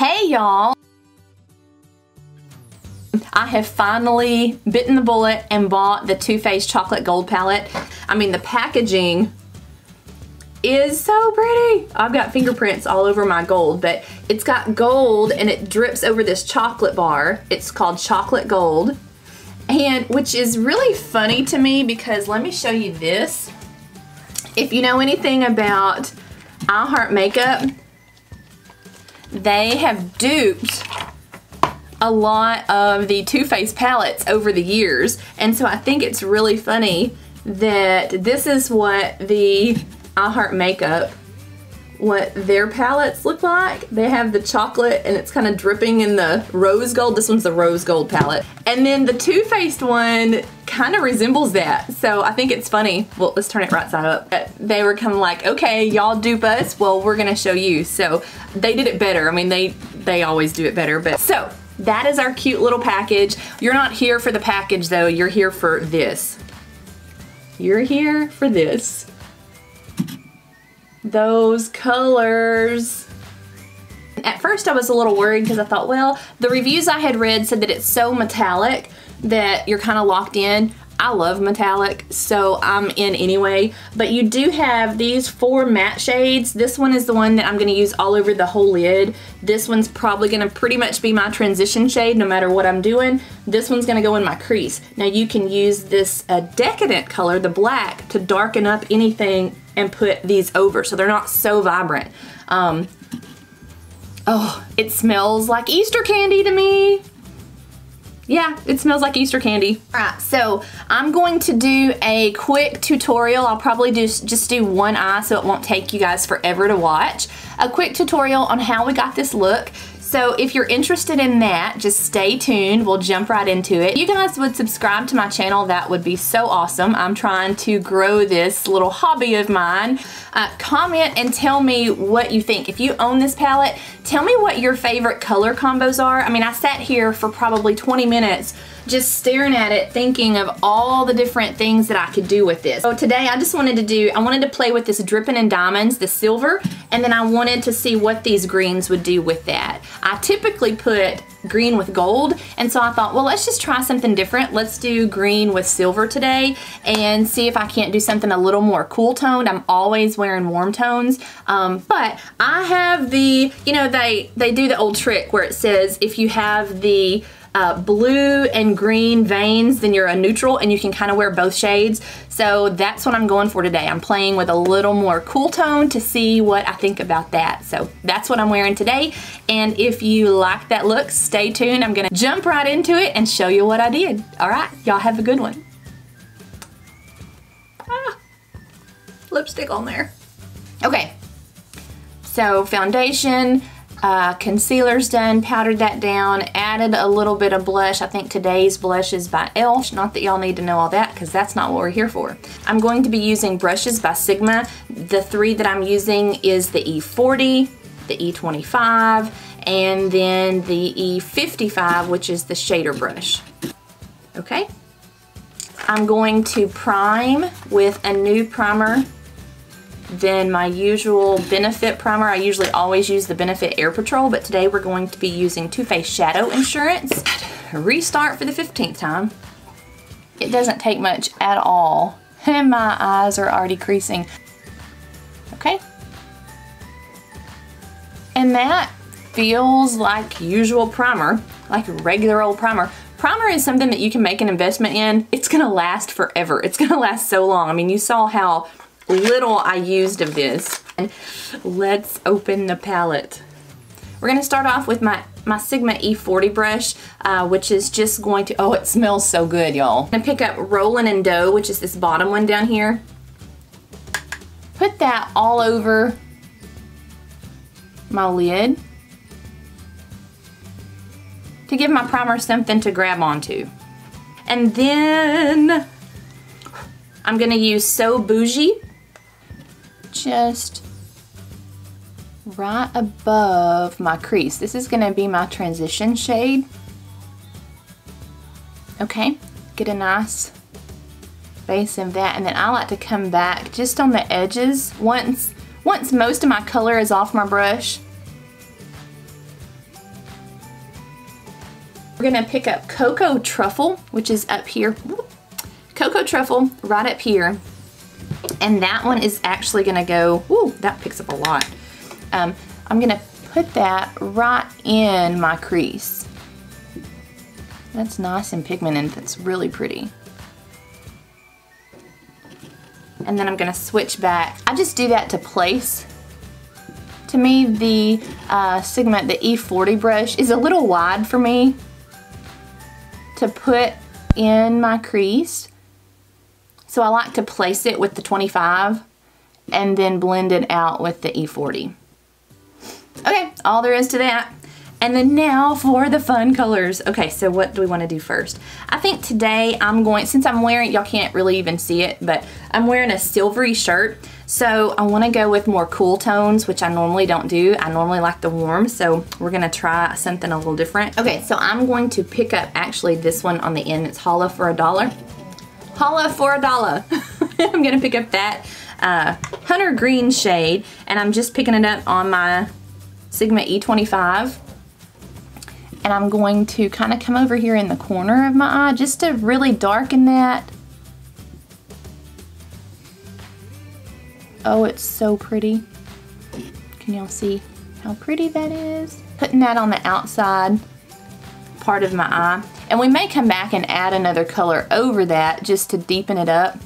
Hey y'all! I have finally bitten the bullet and bought the Too Faced Chocolate Gold palette. I mean, the packaging is so pretty. I've got fingerprints all over my gold, but it's got gold and it drips over this chocolate bar. It's called Chocolate Gold, and which is really funny to me because let me show you this. If you know anything about I Heart Makeup, they have duped a lot of the Too Faced palettes over the years, and so I think it's really funny that this is what the I Heart Makeup, what their palettes look like. They have the chocolate and it's kind of dripping in the rose gold. This one's the rose gold palette. And then the Too Faced one kind of resembles that. So I think it's funny. Well, let's turn it right side up. They were kind of like, okay, y'all dupe us. Well, we're gonna show you. So they did it better. I mean, they always do it better. But so that is our cute little package. You're not here for the package though. You're here for this. You're here for this. Those colors. At first I was a little worried because I thought, well, the reviews I had read said that it's so metallic that you're kind of locked in. I love metallic, so I'm in anyway. But you do have these 4 matte shades. This one is the one that I'm going to use all over the whole lid. This one's probably going to pretty much be my transition shade no matter what I'm doing. This one's going to go in my crease. Now you can use this decadent color, the black, to darken up anything and put these over so they're not so vibrant. Oh, it smells like Easter candy to me. Yeah, it smells like Easter candy. Alright, so I'm going to do a quick tutorial. I'll probably just do one eye so it won't take you guys forever to watch. A quick tutorial on how we got this look. So if you're interested in that, just stay tuned. We'll jump right into it. If you guys would subscribe to my channel, that would be so awesome. I'm trying to grow this little hobby of mine. Comment and tell me what you think. If you own this palette, tell me what your favorite color combos are. I mean, I sat here for probably 20 minutes just staring at it, thinking of all the different things that I could do with this. So today I just wanted to play with this Drippin' in Diamonds, the silver, and then I wanted to see what these greens would do with that. I typically put green with gold, and so I thought, well, let's just try something different. Let's do green with silver today and see if I can't do something a little more cool toned. I'm always wearing warm tones, but I have the, you know, they do the old trick where it says if you have the blue and green veins, then you're a neutral and you can kind of wear both shades. So that's what I'm going for today. I'm playing with a little more cool tone to see what I think about that. So that's what I'm wearing today. And if you like that look, stay tuned. I'm gonna jump right into it and show you what I did. All right, y'all have a good one. Lipstick on there. Okay, so foundation, concealer's done, powdered that down, added a little bit of blush. I think today's blush is by e.l.f. Not that y'all need to know all that because that's not what we're here for. I'm going to be using brushes by Sigma. The 3 that I'm using is the E40, the E25, and then the E55, which is the shader brush. Okay. I'm going to prime with a new primer than my usual Benefit primer. I usually always use the Benefit Air Patrol, but today we're going to be using Too Faced Shadow Insurance. Restart for the 15th time. It doesn't take much at all, and my eyes are already creasing. Okay. And that feels like usual primer, like regular old primer. Primer is something that you can make an investment in. It's gonna last forever. It's gonna last so long. I mean, you saw how little I used of this. And let's open the palette. We're gonna start off with my Sigma E40 brush, which is just going to, oh, it smells so good, y'all. I'm gonna pick up Rollin' in Dough, which is this bottom one down here. Put that all over my lid to give my primer something to grab onto. And then I'm gonna use So Bougie, just right above my crease. This is gonna be my transition shade. Okay, get a nice base of that, and then I like to come back just on the edges once most of my color is off my brush. We're gonna pick up Cocoa Truffle, which is up here. Cocoa Truffle right up here. And that one is actually gonna go, ooh, that picks up a lot. I'm gonna put that right in my crease. That's nice and pigmented, that's really pretty. And then I'm gonna switch back. I just do that to place. To me, the Sigma, the E40 brush is a little wide for me to put in my crease. So I like to place it with the 25 and then blend it out with the E40. Okay, all there is to that. And then now for the fun colors. Okay, so what do we want to do first? I think today I'm going, since I'm wearing, y'all can't really even see it, but I'm wearing a silvery shirt. So I want to go with more cool tones, which I normally don't do. I normally like the warm, so we're going to try something a little different. Okay, so I'm going to pick up actually this one on the end. It's Holla for $1. Holla for $1. I'm going to pick up that Hunter Green shade, and I'm just picking it up on my Sigma E25. And I'm going to kind of come over here in the corner of my eye just to really darken that. Oh, it's so pretty. Can y'all see how pretty that is? Putting that on the outside part of my eye. And we may come back and add another color over that just to deepen it up.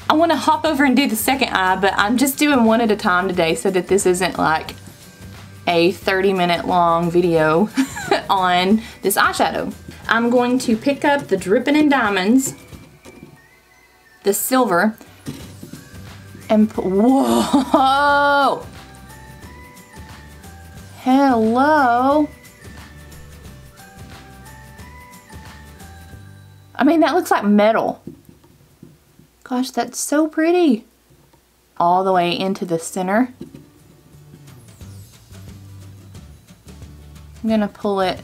I want to hop over and do the second eye, but I'm just doing one at a time today so that this isn't like a 30-minute long video on this eyeshadow. I'm going to pick up the Drippin' in Diamonds, the silver, and put, whoa! Hello! I mean, that looks like metal. Gosh, that's so pretty. All the way into the center. I'm gonna pull it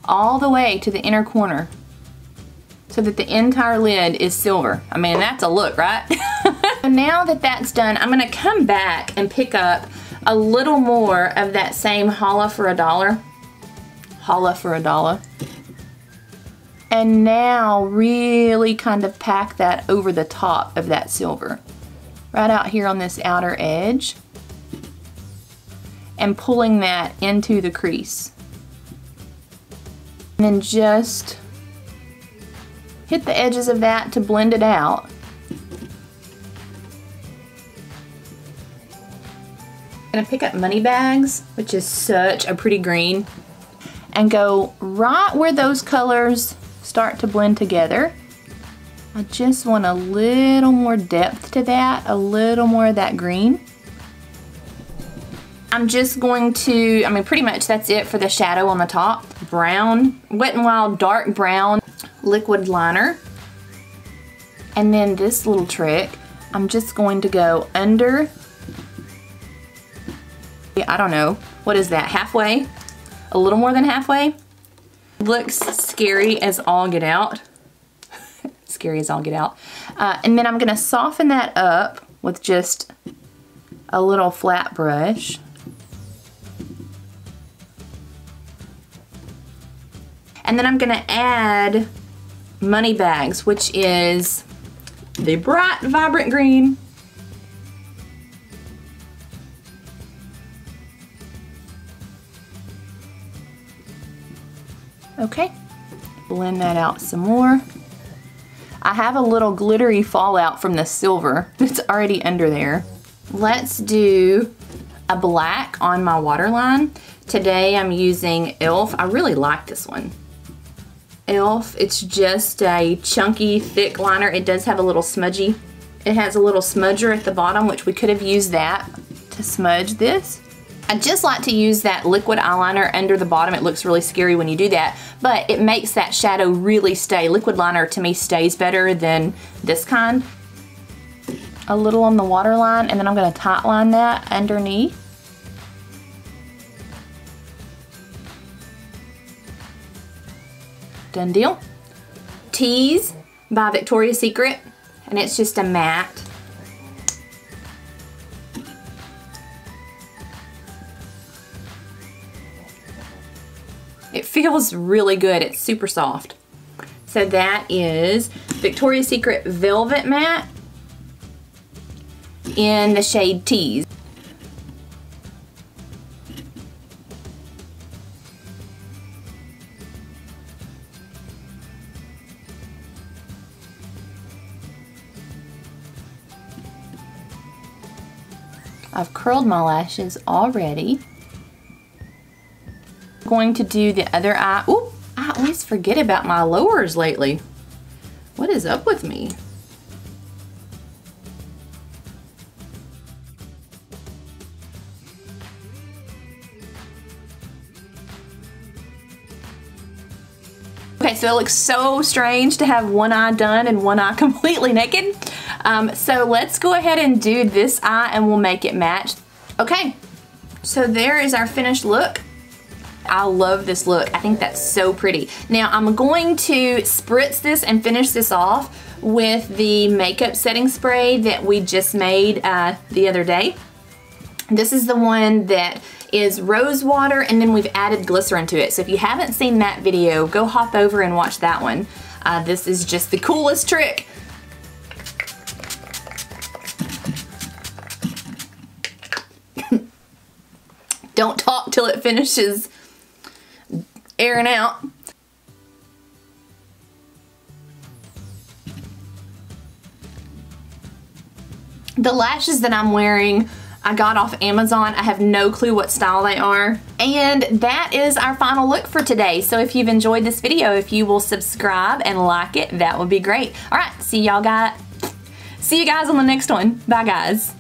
all the way to the inner corner so that the entire lid is silver. I mean, that's a look, right? So now that that's done, I'm gonna come back and pick up a little more of that same Holla for $1. Holla for $1. And now really kind of pack that over the top of that silver. Right out here on this outer edge. And pulling that into the crease. And then just hit the edges of that to blend it out. I'm gonna pick up Money Bags, which is such a pretty green, and go right where those colors start to blend together. I just want a little more depth to that, a little more of that green. I'm just going to, I mean, pretty much that's it for the shadow on the top. Brown, Wet n Wild dark brown liquid liner. And then this little trick, I'm just going to go under, I don't know, what is that, halfway? A little more than halfway. Looks scary as all get out. Scary as all get out. And then I'm gonna soften that up with just a little flat brush. And then I'm gonna add Money Bags, which is the bright, vibrant green. Okay, blend that out some more. I have a little glittery fallout from the silver that's already under there. Let's do a black on my waterline. Today I'm using e.l.f. I really like this one. e.l.f. It's just a chunky, thick liner. It does have a little smudgy. It has a little smudger at the bottom, which we could have used that to smudge this. I just like to use that liquid eyeliner under the bottom. It looks really scary when you do that, but it makes that shadow really stay. Liquid liner to me stays better than this kind. A little on the waterline, and then I'm going to tight line that underneath. Done deal. Tease by Victoria's Secret, and it's just a matte. It feels really good. It's super soft. So that is Victoria's Secret Velvet Matte in the shade Tease. I've curled my lashes already. I'm going to do the other eye. Oop, I always forget about my lowers lately. What is up with me? Okay, so it looks so strange to have one eye done and one eye completely naked. So let's go ahead and do this eye and we'll make it match. Okay, so there is our finished look. I love this look. I think that's so pretty. Now I'm going to spritz this and finish this off with the makeup setting spray that we just made the other day. This is the one that is rose water and then we've added glycerin to it. So if you haven't seen that video, go hop over and watch that one. This is just the coolest trick. Don't talk till it finishes airing out. The lashes that I'm wearing, I got off Amazon. I have no clue what style they are. And that is our final look for today. So if you've enjoyed this video, if you will subscribe and like it, that would be great. All right, see you guys on the next one. Bye guys.